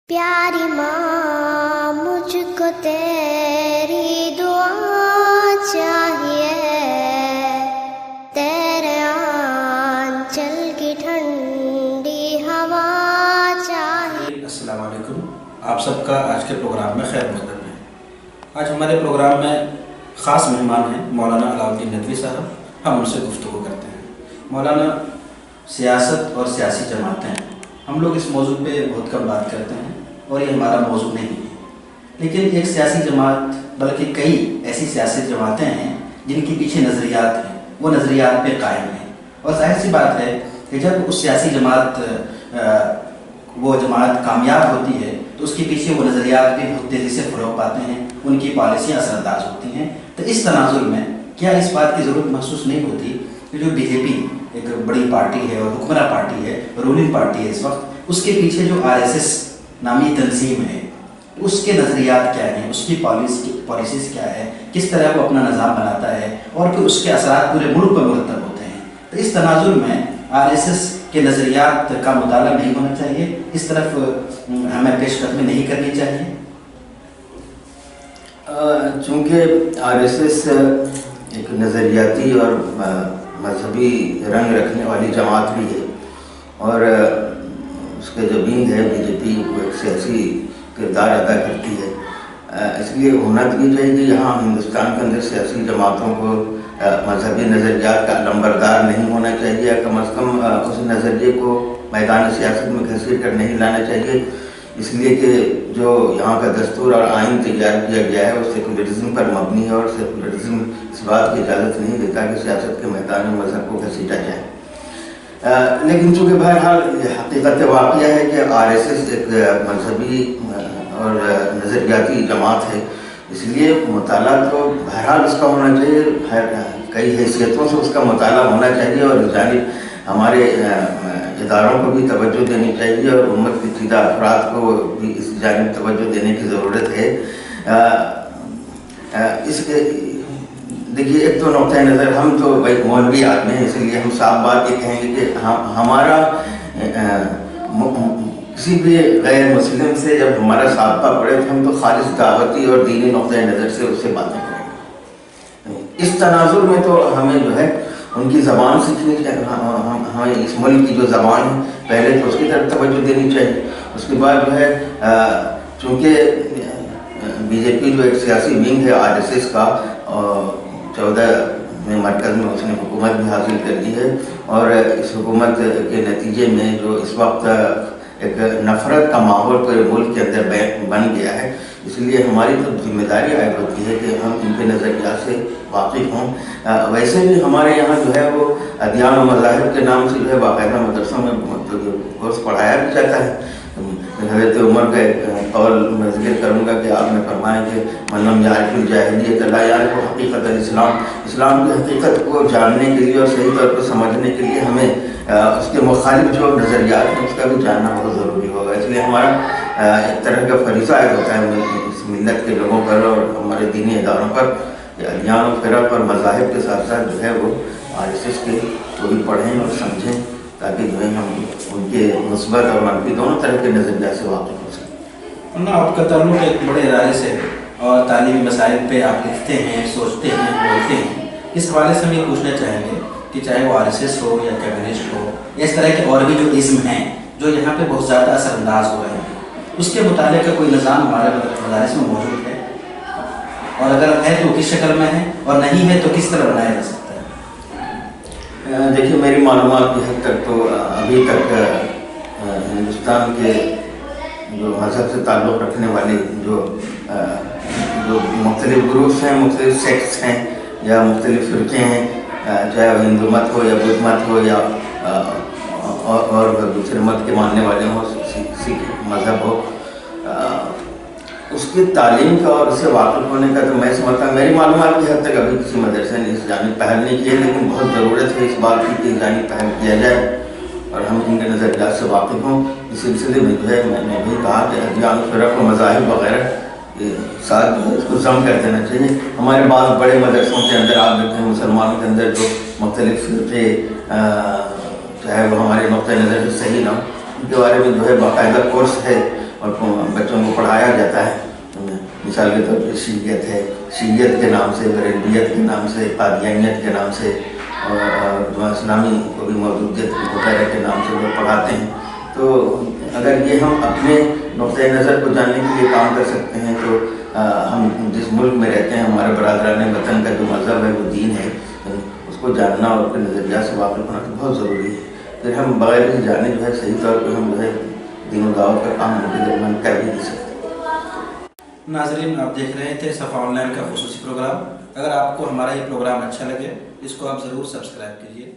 प्यारी माँ मुझको तेरी दुआ चाहिए, तेरे आंचल की ठंडी हवा चाहिए। अस्सलाम वालेकुम, आप सबका आज के प्रोग्राम में खैर मक़दम है। आज हमारे प्रोग्राम में ख़ास मेहमान हैं मौलाना अलाउद्दीन नदवी साहब। हम उनसे गुफ्तगू करते हैं। मौलाना, सियासत और सियासी जमातें, हम लोग इस मौजू पे बहुत कम बात करते हैं और ये हमारा मौजू नहीं है, लेकिन एक सियासी जमात बल्कि कई ऐसी सियासी जमातें हैं जिनके पीछे नज़रियात हैं, वो नज़रियात पे कायम हैं। और जाहिर सी बात है कि जब उस सियासी वो जमात कामयाब होती है तो उसके पीछे वो नज़रियात भी बहुत तेज़ी से फ़रोग़ पाते हैं, उनकी पॉलिसियाँ असरअंदाज होती हैं। तो इस तनाज़ुर में क्या इस बात की ज़रूरत महसूस नहीं होती कि जो बीजेपी एक बड़ी पार्टी है और हुक्मरान पार्टी है, रूलिंग पार्टी है इस वक्त, उसके पीछे जो आरएसएस नामी तंजीम है, उसके नज़रियात क्या हैं, उसकी पॉलिसीज़ क्या है, किस तरह वो अपना निज़ाम बनाता है और फिर उसके असरात पूरे मुल्क पर मुरतब होते हैं। तो इस तनाजुर में आरएसएस के नज़रियात का मुताला नहीं होना चाहिए, इस तरफ हमें पेशकदमी नहीं करनी चाहिए। चूँकि आरएसएस एक नज़रियाती और मजहबी रंग रखने वाली जमात भी है और उसके जो विंग है बीजेपी वो एक सियासी किरदार अदा करती है, इसलिए होना ये चाहिए कि यहाँ हिंदुस्तान के अंदर सियासी जमातों को मजहबी नज़रियात का लंबरदार नहीं होना चाहिए, या कम अज़ कम उस नज़रिए को मैदान सियासत में घसीट कर नहीं लाना चाहिए, इसलिए कि जो यहाँ का दस्तूर और आइन तैयार किया गया है वो सेकुलरिज्म पर मबनी है और सेकुलरिज्म इस बात की इजाज़त नहीं देता कि सियासत के मैदान में मजहब को घसीटा जाए। लेकिन चूँकि बहरहाल हकीकत वाक़या है कि आरएसएस एक मजहबी और नज़रियाती जमात है, इसलिए मुताला तो बहरहाल उसका होना चाहिए, कई हैसियतों से उसका मुताला होना चाहिए और जानिब हमारे इदारों को भी तवज्जो देनी चाहिए और उम्मत के सीधा अफराद को भी इस जानिब तवज्जो देने की ज़रूरत है। इसके देखिए, एक तो नुक्ता नज़र, हम तो भाई मौलवी आदमी हैं, इसलिए हम साफ बात ये कहेंगे कि हमारा किसी भी गैर मुस्लिम से जब हमारा साबका पड़े तो हम तो खालिस दावती और दीनी नुक्ता नज़र से उससे बातें करेंगे। इस तनाजुर में तो हमें जो है उनकी ज़बान सीखनी चाहिए, हमें इस मुल्क की जो ज़बान है पहले तो उसकी तरफ तवज्जो देनी चाहिए। उसके बाद जो है चूँकि बीजेपी जो एक सियासी विंग है आरएसएस का, 14 में मरकज़ में उसने हुकूमत भी हासिल कर ली है और इस हुकूमत के नतीजे में जो इस वक्त एक नफ़रत का माहौल पूरे मुल्क के अंदर बन गया है, इसलिए हमारी तो जिम्मेदारी आयद होती है कि हम इनके नज़रिया से वाकिफ़ हों। वैसे भी हमारे यहाँ जो है वो अदियान और मज़ाहिब के नाम से जो है बाकायदा मदरसों में कोर्स पढ़ाया भी जाता है। हज़रत उमर का कौल मैं ज़िक्र करूँगा कि आपने फरमाया कि मल्लम यारिफ़ुल जाहिलियत ला यारिफ़ु हक़ीक़तल इस्लाम, इस्लाम की हकीकत को जानने के लिए और सही तौर पर समझने के लिए हमें उसके मुखालिफ जो नज़रियात हैं उसका भी जानना बहुत ज़रूरी होगा। इसलिए हमारा एक तरह का फरीज़ा आयद होता है इस मिल्लत के लोगों पर और हमारे दीनी इदारों पर, अदियान और फ़िरक़ और मज़ाहिब के साथ साथ जो है वो आरएसएस के को भी पढ़ें और समझें, ताकि जो है हम उनके मुस्बत और मनफी दोनों तरह के नज़रिया से वाक़िफ़ हो सकें। आपका ताल्लुक़ एक बड़े इदारे से और तालीमी मसाइल पे आप लिखते हैं, सोचते हैं, बोलते हैं। इस हवाले से हम ये पूछना चाहेंगे कि चाहे वो आरएसएस हो या कम्युनिस्ट हो, इस तरह के और भी जो इज़्म हैं जो यहाँ पे बहुत ज़्यादा असरअंदाज हुए हैं, उसके मुताले का कोई निज़ाम हमारे मदारिस में मौजूद है, और अगर है तो किस शक्ल में है और नहीं है तो किस तरह बनाया जा सकता है? देखिए, मेरी मालूमात की हद तक तो अभी तक हिंदुस्तान के जो मज़हब से ताल्लुक़ रखने वाले जो मुख्तलिफ़ ग्रुप्स हैं, मुख्तलिफ़ सेक्ट्स हैं या मुख्तलिफ़ फ़िरक़े हैं, चाहे वो हिंदू मत हो या बुद्ध मत हो या और दूसरे मत के मानने वाले हों, सिख मज़हब हो, उसकी तालीम का और उससे वाक़िफ़ होने का तो मैं समझता हूँ, मेरी मालूमात की हद तक अभी किसी मदरसे ने इस जानिब पहल नहीं की है, लेकिन बहुत ज़रूरत है इस बात की कि इस जानिब पहल किया जाए और हम इनके नज़रियात से वाक़िफ़ हों। इस सिलसिले में जो है मैंने भी कहा कि अदियान फ़िरक़ और मज़ाहिब वग़ैरह साथ जो है इसको जम कर देना चाहिए। हमारे बाद बड़े मदरसों के अंदर आप देखते हैं मुसलमानों के अंदर जो मुख्तलिफ़ फ़िरक़े, चाहे वो हमारे नुक़्ता नज़र से सही ना, उनके बारे में जो है बाकायदा कोर्स है और پڑھایا جاتا ہے. مثال کے طور پہ شیعیت ہے, شیعیت کے نام سے, بریلویت کے نام سے, قادیانیت کے نام سے, اور اسلامی کو بھی موجودیت وغیرہ کے نام سے لوگ پڑھاتے ہیں. تو اگر یہ ہم اپنے نقطۂ نظر کو جاننے کے لیے کام کر سکتے ہیں تو ہم جس ملک میں رہتے ہیں, ہمارے برادران وطن کا جو مذہب ہے وہ دین ہے, اس کو جاننا اور اپنے نظریات سے واقف ہونا تو بہت ضروری ہے. پھر ہم بغیر اس جانے جو ہے صحیح طور پہ ہم جو ہے دین و دعوت کا کام ان کے درمیان کر بھی نہیں سکتے. ناظرین, آپ دیکھ رہے تھے صفا آن لائن کا خصوصی پروگرام. اگر آپ کو ہمارا یہ پروگرام اچھا لگے اس کو آپ ضرور سبسکرائب کیجیے.